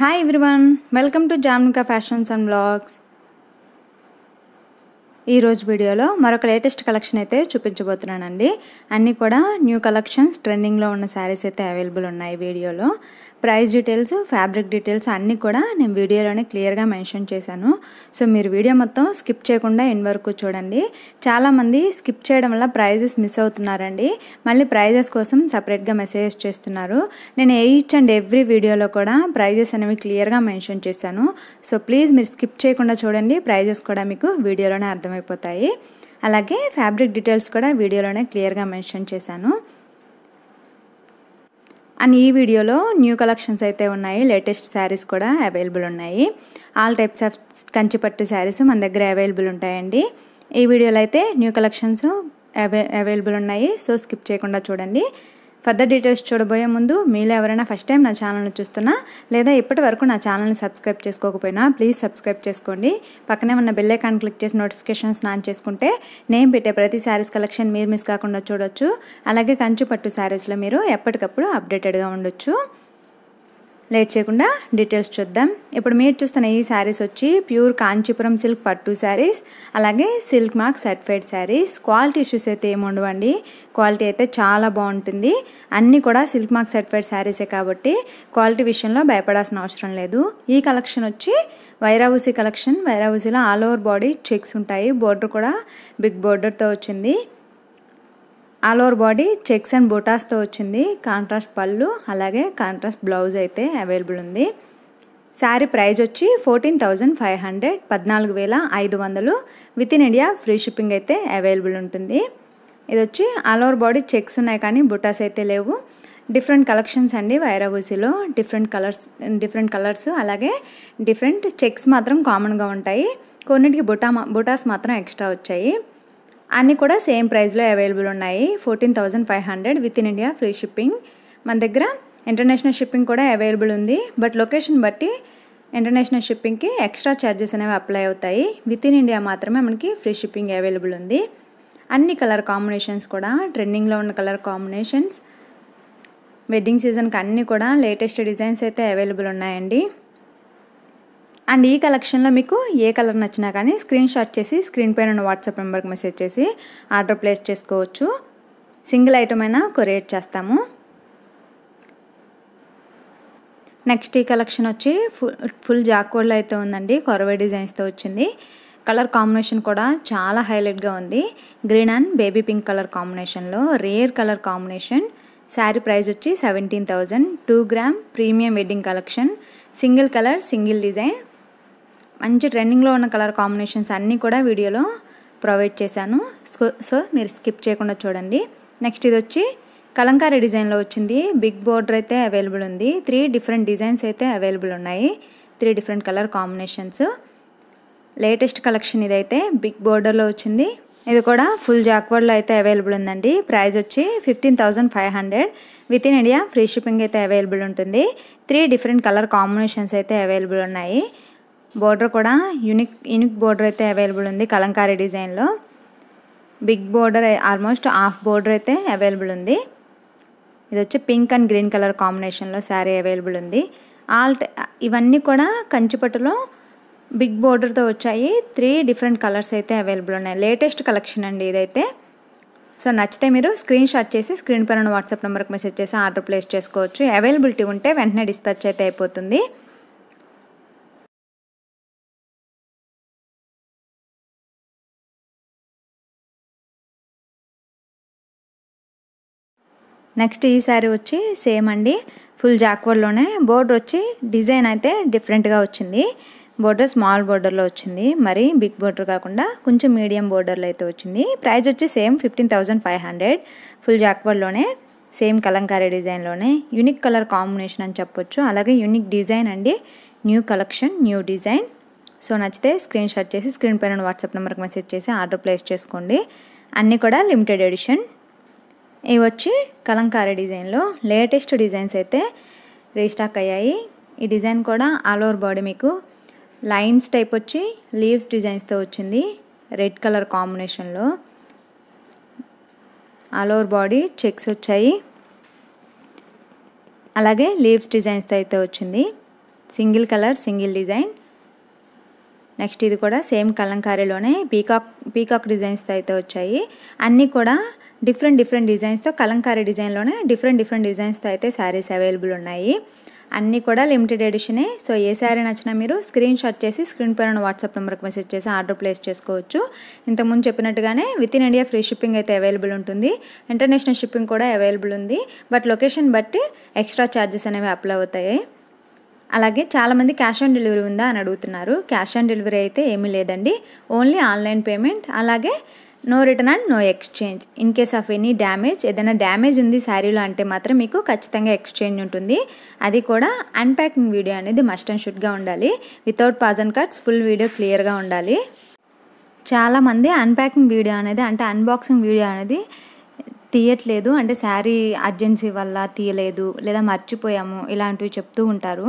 Hi everyone, welcome to Jamnika Fashions and Vlogs. ఈ రోజు వీడియోలో మరొక లేటెస్ట్ కలెక్షన్ అయితే చూపించబోతున్నానండి. అన్నీ కూడా న్యూ కలెక్షన్స్ ట్రెండింగ్ లో ఉన్న సారీస్ అయితే అవైలబుల్ ఉన్నాయి వీడియోలో. ప్రైస్ డీటెయిల్స్, ఫ్యాబ్రిక్ డీటెయిల్స్ అన్నీ కూడా నేను వీడియోలోనే క్లియర్ గా మెన్షన్ చేశాను. సో మీరు వీడియో మొత్తం స్కిప్ చేయకుండా ఎండ్ వరకు చూడండి. చాలా మంది స్కిప్ చేయడం వల్ల ప్రైజెస్ మిస్ అవుతున్నారండి. మళ్ళీ ప్రైజెస్ కోసం సెపరేట్ గా మెసేజెస్ చేస్తున్నారు. నేను ఈచ్ అండ్ ఎవ్రీ వీడియోలో కూడా ప్రైజెస్ అనేవి క్లియర్ గా మెన్షన్ చేశాను. సో ప్లీజ్ మీరు స్కిప్ చేయకుండా చూడండి. ప్రైజెస్ కూడా మీకు వీడియోలోనే అర్థమైపోతాయి. అలాగే ఫ్యాబ్రిక్ డీటెయిల్స్ కూడా వీడియోలోనే క్లియర్ గా మెన్షన్ చేశాను. అండ్ ఈ వీడియోలో న్యూ కలెక్షన్స్ అయితే ఉన్నాయి. లేటెస్ట్ శారీస్ కూడా అవైలబుల్ ఉన్నాయి. All types of Kanchipattu saris మన దగ్గర అవైలబుల్ ఉంటాయండి. ఈ వీడియోలో అయితే న్యూ కలెక్షన్స్ అవైలబుల్ ఉన్నాయి. సో స్కిప్ చేయకుండా చూడండి. ఫర్దర్ డీటెయిల్స్ చూడబోయే ముందు మీలో ఎవరైనా ఫస్ట్ టైం నా ఛానల్ని చూస్తున్నా లేదా ఇప్పటి వరకు నా ఛానల్ని సబ్స్క్రైబ్ చేసుకోకపోయినా ప్లీజ్ సబ్స్క్రైబ్ చేసుకోండి. పక్కనే ఉన్న బెల్ ఐకాన్ క్లిక్ చేసి నోటిఫికేషన్స్ ఆన్ చేసుకుంటే నేను పెట్టే ప్రతి శారీస్ కలెక్షన్ మీరు మిస్ కాకుండా చూడొచ్చు. అలాగే కంచిపట్టు శారీస్లో మీరు ఎప్పటికప్పుడు అప్డేటెడ్గా ఉండొచ్చు. లేట్ చేయకుండా డీటెయిల్స్ చూద్దాం. ఇప్పుడు మీరు చూస్తున్న ఈ శారీస్ వచ్చి ప్యూర్ కాంచీపురం సిల్క్ పట్టు శారీస్, అలాగే silk mark certified saris. Quality issues అయితే ఏమి ఉండవండి. క్వాలిటీ అయితే చాలా బాగుంటుంది. అన్నీ కూడా సిల్క్ మార్క్ సర్టిఫైడ్ శారీసే కాబట్టి క్వాలిటీ విషయంలో భయపడాల్సిన అవసరం లేదు. ఈ కలెక్షన్ వచ్చి వైరావుసి కలెక్షన్. వైరావుసిలో ఆల్ ఓవర్ బాడీ చెక్స్ ఉంటాయి. బోర్డర్ కూడా బిగ్ బోర్డర్తో వచ్చింది. All over body checks and బూటాస్తో వచ్చింది. కాంట్రాస్ట్ పళ్ళు అలాగే కాంట్రాస్ట్ బ్లౌజ్ అయితే అవైలబుల్ ఉంది. శారీ ప్రైస్ వచ్చి 14,500, 14,500 with in India free shipping అయితే అవైలబుల్ ఉంటుంది. ఇది వచ్చి ఆల్ ఓవర్ బాడీ చెక్స్ ఉన్నాయి కానీ బూటాస్ అయితే లేవు. డిఫరెంట్ కలెక్షన్స్ అండి. వైరావుసిలో డిఫరెంట్ కలర్స్ అలాగే డిఫరెంట్ చెక్స్ మాత్రం కామన్గా ఉంటాయి. కొన్నిటికి బూటాస్ మాత్రం ఎక్స్ట్రా వచ్చాయి. అన్నీ కూడా సేమ్ ప్రైస్లో అవైలబుల్ ఉన్నాయి. 14,500 with in India free shipping. మన దగ్గర ఇంటర్నేషనల్ షిప్పింగ్ కూడా అవైలబుల్ ఉంది. బట్ లొకేషన్ బట్టి ఇంటర్నేషనల్ షిప్పింగ్కి ఎక్స్ట్రా ఛార్జెస్ అనేవి అప్లై అవుతాయి. విత్ ఇన్ ఇండియా మాత్రమే మనకి ఫ్రీ షిప్పింగ్ అవైలబుల్ ఉంది. అన్ని కలర్ కాంబినేషన్స్ కూడా ట్రెండింగ్లో ఉన్న కలర్ కాంబినేషన్స్. వెడ్డింగ్ సీజన్కి అన్నీ కూడా లేటెస్ట్ డిజైన్స్ అయితే అవైలబుల్ ఉన్నాయండి. అండ్ ఈ కలెక్షన్లో మీకు ఏ కలర్ నచ్చినా కానీ స్క్రీన్ షాట్ చేసి స్క్రీన్ పైన ఉన్న వాట్సాప్ నెంబర్కి మెసేజ్ చేసి ఆర్డర్ ప్లేస్ చేసుకోవచ్చు. సింగిల్ ఐటమ్ అయినా కొరియర్ చేస్తాము. నెక్స్ట్ ఈ కలెక్షన్ వచ్చి ఫుల్ జాక్వర్డ్లో అయితే ఉందండి. కొరవై డిజైన్స్తో వచ్చింది. కలర్ కాంబినేషన్ కూడా చాలా హైలైట్గా ఉంది. Green and baby pink colour కాంబినేషన్లో rare colour combination. Sari price వచ్చి 17,000. 2 gram premium wedding collection. Single colour single design. మంచి ట్రెండింగ్లో ఉన్న కలర్ కాంబినేషన్స్ అన్నీ కూడా వీడియోలో ప్రొవైడ్ చేశాను. సో మీరు స్కిప్ చేయకుండా చూడండి. నెక్స్ట్ ఇది వచ్చి కలంకారీ డిజైన్లో వచ్చింది. బిగ్ బోర్డర్ అయితే అవైలబుల్ ఉంది. 3 డిఫరెంట్ డిజైన్స్ అయితే అవైలబుల్ ఉన్నాయి. 3 different colour combinations. Latest collection ఇదైతే బిగ్ బోర్డర్లో వచ్చింది. ఇది కూడా ఫుల్ జాక్వర్డ్లో అయితే అవైలబుల్ ఉందండి. ప్రైస్ వచ్చి 15,500 with in India free shipping అయితే అవైలబుల్ ఉంటుంది. 3 డిఫరెంట్ కలర్ కాంబినేషన్స్ అయితే అవైలబుల్ ఉన్నాయి. బోర్డర్ కూడా యూనిక్ బోర్డర్ అయితే అవైలబుల్ ఉంది. కలంకారీ డిజైన్లో big border almost half border అయితే అవైలబుల్ ఉంది. ఇది వచ్చి పింక్ అండ్ గ్రీన్ కలర్ కాంబినేషన్లో శారీ అవైలబుల్ ఉంది. ఇవన్నీ కూడా కంచిపట్టులో బిగ్ బోర్డర్తో వచ్చాయి. 3 డిఫరెంట్ కలర్స్ అయితే అవైలబుల్ ఉన్నాయి. లేటెస్ట్ కలెక్షన్ అండి ఇదైతే. సో నచ్చితే మీరు స్క్రీన్ షాట్ చేసి స్క్రీన్ పైన వాట్సాప్ నెంబర్కి మెసేజ్ చేసి ఆర్డర్ ప్లేస్ చేసుకోవచ్చు. అవైలబిలిటీ ఉంటే వెంటనే డిస్పాచ్ అయితే అయిపోతుంది. నెక్స్ట్ ఈ శారీ వచ్చి సేమ్ అండి. ఫుల్ జాక్వర్డ్లోనే బోర్డర్ వచ్చి డిజైన్ అయితే డిఫరెంట్గా వచ్చింది. బోర్డర్ స్మాల్ బోర్డర్లో వచ్చింది. మరి బిగ్ బోర్డర్ కాకుండా కొంచెం మీడియం బోర్డర్లో అయితే వచ్చింది. ప్రైస్ వచ్చి సేమ్ 15,500. ఫుల్ జాక్వర్డ్లోనే సేమ్ కలంకారీ డిజైన్లోనే యూనిక్ కలర్ కాంబినేషన్ అని చెప్పొచ్చు. అలాగే యూనిక్ డిజైన్ అండి. New collection, new design. So నచ్చితే స్క్రీన్ షాట్ చేసి స్క్రీన్ పైన వాట్సాప్ నెంబర్కి మెసేజ్ చేసి ఆర్డర్ ప్లేస్ చేసుకోండి. అన్నీ కూడా లిమిటెడ్ ఎడిషన్. ఇవి వచ్చి కలంకారీ డిజైన్లో లేటెస్ట్ డిజైన్స్ అయితే రీస్టాక్ అయ్యాయి. ఈ డిజైన్ కూడా ఆల్ ఓవర్ బాడీ మీకు లైన్స్ టైప్ వచ్చి లీవ్స్ డిజైన్స్తో వచ్చింది. రెడ్ కలర్ కాంబినేషన్లో ఆల్ ఓవర్ బాడీ చెక్స్ వచ్చాయి. అలాగే లీవ్స్ డిజైన్స్తో అయితే వచ్చింది. Single colour single design. Next ఇది కూడా సేమ్ కలంకారీలోనే పీకాక్ డిజైన్స్తో అయితే వచ్చాయి. అన్నీ కూడా డిఫరెంట్ డిజైన్స్తో కలంకారీ డిజైన్లోనే డిఫరెంట్ డిజైన్స్తో అయితే శారీస్ అవైలబుల్ ఉన్నాయి. అన్నీ కూడా లిమిటెడ్ ఎడిషనే. సో ఏ శారీ నచ్చినా మీరు స్క్రీన్ షాట్ చేసి స్క్రీన్ పైన వాట్సాప్ నెంబర్కి మెసేజ్ చేసి ఆర్డర్ ప్లేస్ చేసుకోవచ్చు. ఇంతకుముందు చెప్పినట్టుగానే with in India free shipping అయితే అవైలబుల్ ఉంటుంది. ఇంటర్నేషనల్ షిప్పింగ్ కూడా అవైలబుల్ ఉంది. బట్ లొకేషన్ బట్టి ఎక్స్ట్రా ఛార్జెస్ అనేవి అప్లై అవుతాయి. అలాగే చాలామంది క్యాష్ ఆన్ డెలివరీ ఉందా అని అడుగుతున్నారు. క్యాష్ ఆన్ డెలివరీ అయితే ఏమీ లేదండి, ఓన్లీ ఆన్లైన్ పేమెంట్. అలాగే no return and no exchange. In case of any damage, ఏదైనా డ్యామేజ్ ఉంది శారీలో అంటే మాత్రం మీకు ఖచ్చితంగా ఎక్స్చేంజ్ ఉంటుంది. అది కూడా అన్ప్యాకింగ్ వీడియో అనేది మస్ట్ అండ్ షుడ్గా ఉండాలి. Without pause and cuts full video క్లియర్గా ఉండాలి. చాలామంది అన్ప్యాకింగ్ వీడియో అనేది అంటే అన్బాక్సింగ్ వీడియో అనేది తీయట్లేదు, అంటే శారీ అర్జెన్సీ వల్ల తీయలేదు లేదా మర్చిపోయాము ఇలాంటివి చెప్తూ ఉంటారు.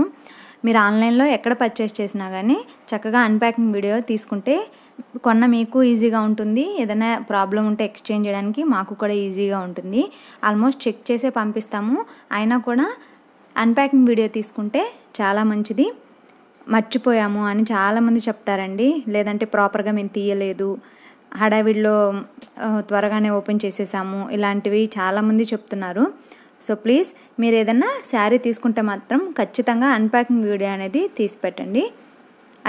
మీరు ఆన్లైన్లో ఎక్కడ పర్చేస్ చేసినా కానీ చక్కగా అన్ప్యాకింగ్ వీడియో తీసుకుంటే కొన్న మీకు ఈజీగా ఉంటుంది. ఏదైనా ప్రాబ్లం ఉంటే ఎక్స్చేంజ్ చేయడానికి మాకు కూడా ఈజీగా ఉంటుంది. ఆల్మోస్ట్ చెక్ చేసే పంపిస్తాము, అయినా కూడా అన్ప్యాకింగ్ వీడియో తీసుకుంటే చాలా మంచిది. మర్చిపోయాము అని చాలామంది చెప్తారండి, లేదంటే ప్రాపర్గా మేము తీయలేదు, హడావిడిలో త్వరగానే ఓపెన్ చేసేసాము, ఇలాంటివి చాలామంది చెప్తున్నారు. సో ప్లీజ్ మీరు ఏదైనా శారీ తీసుకుంటే మాత్రం ఖచ్చితంగా అన్ప్యాకింగ్ వీడియో అనేది తీసి పెట్టండి.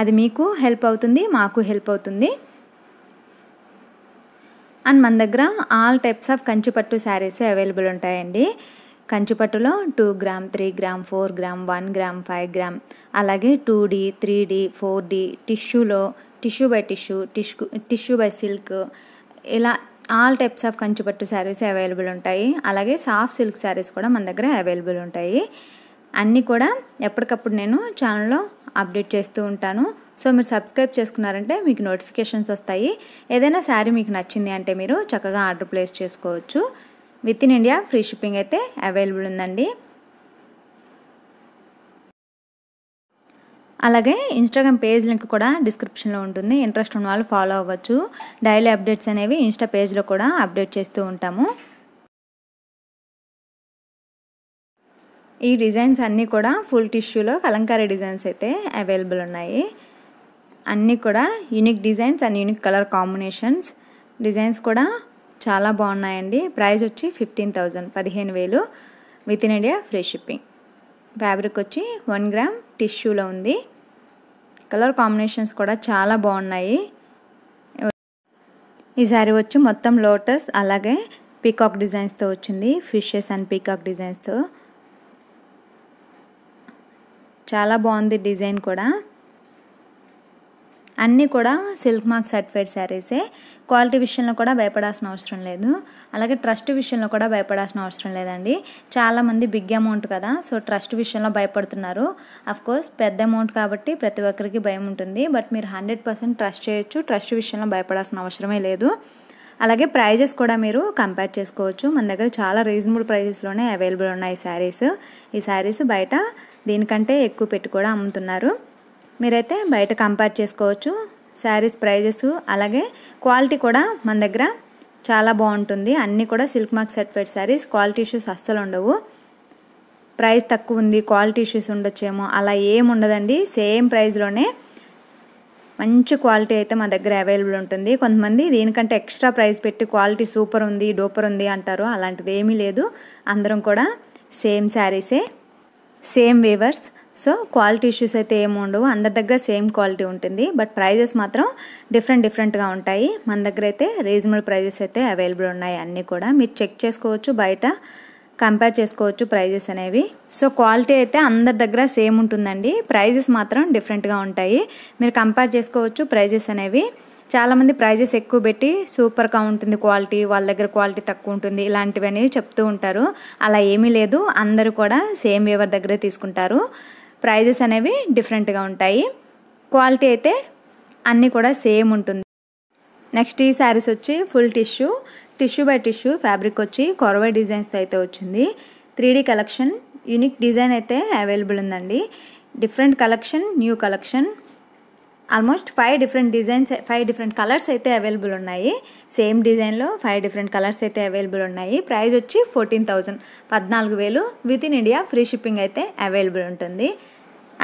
అది మీకు హెల్ప్ అవుతుంది, మాకు హెల్ప్ అవుతుంది. అండ్ మన దగ్గర all types of Kanchipattu saris available ఉంటాయండి. కంచిపట్టులో 2 gram, 3 gram, 4 gram, 1 gram, 5 gram, అలాగే 2D, 3D, 4D, టిష్యూలో tissue by tissue, tissue by silk, ఇలా all types of Kanchipattu saris available ఉంటాయి. అలాగే సాఫ్ట్ సిల్క్ శారీస్ కూడా మన దగ్గర అవైలబుల్ ఉంటాయి. అన్నీ కూడా ఎప్పటికప్పుడు నేను ఛానల్లో అప్డేట్ చేస్తూ ఉంటాను. సో మీరు సబ్స్క్రైబ్ చేసుకున్నారంటే మీకు నోటిఫికేషన్స్ వస్తాయి. ఏదైనా శారీ మీకు నచ్చింది అంటే మీరు చక్కగా ఆర్డర్ ప్లేస్ చేసుకోవచ్చు. With in India free shipping అయితే అవైలబుల్ ఉందండి. అలాగే ఇన్స్టాగ్రామ్ పేజ్ లింక్ కూడా డిస్క్రిప్షన్లో ఉంటుంది. ఇంట్రెస్ట్ ఉన్న వాళ్ళు ఫాలో అవ్వచ్చు. డైలీ అప్డేట్స్ అనేవి ఇన్స్టా పేజ్లో కూడా అప్డేట్ చేస్తూ ఉంటాము. ఈ డిజైన్స్ అన్నీ కూడా ఫుల్ టిష్యూలో కలంకారీ డిజైన్స్ అయితే అవైలబుల్ ఉన్నాయి. అన్నీ కూడా unique designs and unique colour combinations. Designs కూడా చాలా బాగున్నాయండి. ప్రైస్ వచ్చి 15,000, 15,000 with in India free shipping. Fabric వచ్చి 1 గ్రామ్ టిష్యూలో ఉంది. కలర్ కాంబినేషన్స్ కూడా చాలా బాగున్నాయి. ఈ శారీ వచ్చి మొత్తం లోటస్ అలాగే పీకాక్ డిజైన్స్తో వచ్చింది. ఫిషెస్ అండ్ పీకాక్ డిజైన్స్తో చాలా బాగుంది డిజైన్ కూడా. అన్నీ కూడా సిల్క్ మార్క్ సర్టిఫైడ్ శారీసే. క్వాలిటీ విషయంలో కూడా భయపడాల్సిన అవసరం లేదు, అలాగే ట్రస్ట్ విషయంలో కూడా భయపడాల్సిన అవసరం లేదండి. చాలామంది బిగ్ అమౌంట్ కదా, సో ట్రస్ట్ విషయంలో భయపడుతున్నారు. అఫ్కోర్స్ పెద్ద అమౌంట్ కాబట్టి ప్రతి ఒక్కరికి భయం ఉంటుంది, బట్ మీరు 100% ట్రస్ట్ చేయొచ్చు. ట్రస్ట్ విషయంలో భయపడాల్సిన అవసరమే లేదు. అలాగే ప్రైజెస్ కూడా మీరు కంపేర్ చేసుకోవచ్చు. మన దగ్గర చాలా రీజనబుల్ ప్రైజెస్లోనే అవైలబుల్ ఉన్నాయి శారీస్. ఈ శారీస్ బయట దీనికంటే ఎక్కువ పెట్టి కూడా అమ్ముతున్నారు. మీరైతే బయట కంపేర్ చేసుకోవచ్చు శారీస్ ప్రైజెస్. అలాగే క్వాలిటీ కూడా మన దగ్గర చాలా బాగుంటుంది. అన్నీ కూడా silk mark certified saris. Quality issues అస్సలు ఉండవు. ప్రైస్ తక్కువ ఉంది క్వాలిటీ ఇష్యూస్ ఉండొచ్చేమో అలా ఏమి ఉండదండి. సేమ్ ప్రైస్లోనే మంచి క్వాలిటీ అయితే మా దగ్గర అవైలబుల్ ఉంటుంది. కొంతమంది దీనికంటే ఎక్స్ట్రా ప్రైస్ పెట్టి క్వాలిటీ సూపర్ ఉంది, డూపర్ ఉంది అంటారు. అలాంటిది ఏమీ లేదు. అందరం కూడా సేమ్ శారీసే, same weavers. So quality issues అయితే ఏమి ఉండవు. అందరి దగ్గర సేమ్ క్వాలిటీ ఉంటుంది. బట్ ప్రైజెస్ మాత్రం డిఫరెంట్గా ఉంటాయి. మన దగ్గర అయితే రీజనబుల్ ప్రైజెస్ అయితే అవైలబుల్ ఉన్నాయి. అన్నీ కూడా మీరు చెక్ చేసుకోవచ్చు, బయట కంపేర్ చేసుకోవచ్చు ప్రైజెస్ అనేవి. సో క్వాలిటీ అయితే అందరి దగ్గర సేమ్ ఉంటుందండి. ప్రైజెస్ మాత్రం డిఫరెంట్గా ఉంటాయి. మీరు కంపేర్ చేసుకోవచ్చు ప్రైజెస్ అనేవి. చాలామంది ప్రైజెస్ ఎక్కువ పెట్టి సూపర్గా ఉంటుంది క్వాలిటీ, వాళ్ళ దగ్గర క్వాలిటీ తక్కువ ఉంటుంది ఇలాంటివి అనేవి చెప్తూ ఉంటారు. అలా ఏమీ లేదు. అందరూ కూడా సేమ్ వీవర్ దగ్గరే తీసుకుంటారు. ప్రైజెస్ అనేవి డిఫరెంట్గా ఉంటాయి. క్వాలిటీ అయితే అన్నీ కూడా సేమ్ ఉంటుంది. నెక్స్ట్ ఈ శారీస్ వచ్చి full tissue by tissue fabric వచ్చి కొరవై డిజైన్స్తో అయితే వచ్చింది. 3D కలెక్షన్, యూనిక్ డిజైన్ అయితే అవైలబుల్ ఉందండి. Different collection, new collection. Almost 5 different designs, 5 different colours అయితే అవైలబుల్ ఉన్నాయి. సేమ్ డిజైన్లో 5 డిఫరెంట్ కలర్స్ అయితే అవైలబుల్ ఉన్నాయి. ప్రైస్ వచ్చి 14,000, 14,000 with in India free shipping అయితే అవైలబుల్ ఉంటుంది.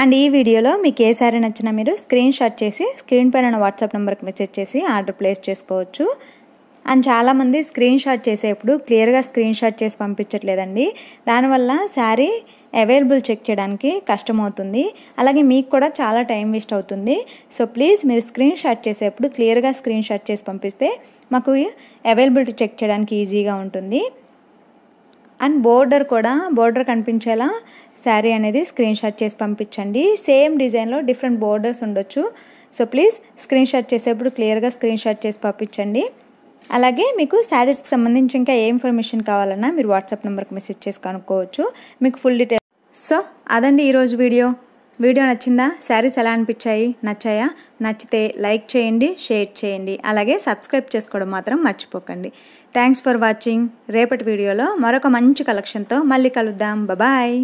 అండ్ ఈ వీడియోలో మీకు ఏ శారీ నచ్చినా మీరు స్క్రీన్ షాట్ చేసి స్క్రీన్ పైన వాట్సాప్ నెంబర్కి మెసేజ్ చేసి ఆర్డర్ ప్లేస్ చేసుకోవచ్చు. అండ్ చాలామంది స్క్రీన్ షాట్ చేసేప్పుడు క్లియర్గా స్క్రీన్ షాట్ చేసి పంపించట్లేదండి. దానివల్ల శారీ అవైలబుల్ చెక్ చేయడానికి కష్టమవుతుంది, అలాగే మీకు కూడా చాలా టైం వేస్ట్ అవుతుంది. సో ప్లీజ్ మీరు స్క్రీన్ షాట్ చేసేప్పుడు క్లియర్గా స్క్రీన్ షాట్ చేసి పంపిస్తే మాకు అవైలబిలిటీ చెక్ చేయడానికి ఈజీగా ఉంటుంది. అండ్ బోర్డర్ కనిపించేలా శారీ అనేది స్క్రీన్ షాట్ చేసి పంపించండి. సేమ్ డిజైన్లో డిఫరెంట్ బోర్డర్స్ ఉండొచ్చు. సో ప్లీజ్ స్క్రీన్ షాట్ చేసేప్పుడు క్లియర్గా స్క్రీన్ షాట్ చేసి పంపించండి. అలాగే మీకు శారీస్కి సంబంధించి ఇంకా ఏ ఇన్ఫర్మేషన్ కావాలన్నా మీరు వాట్సాప్ నెంబర్కి మెసేజ్ చేసి కనుక్కోవచ్చు, మీకు ఫుల్ డీటెయిల్. సో అదండి ఈరోజు వీడియో నచ్చిందా? శారీస్ ఎలా అనిపించాయి? నచ్చాయా? నచ్చితే లైక్ చేయండి, షేర్ చేయండి, అలాగే సబ్స్క్రైబ్ చేసుకోవడం మాత్రం మర్చిపోకండి. Thanks for watching. రేపటి వీడియోలో మరొక మంచి కలెక్షన్తో మళ్ళీ కలుద్దాం. బాయ్.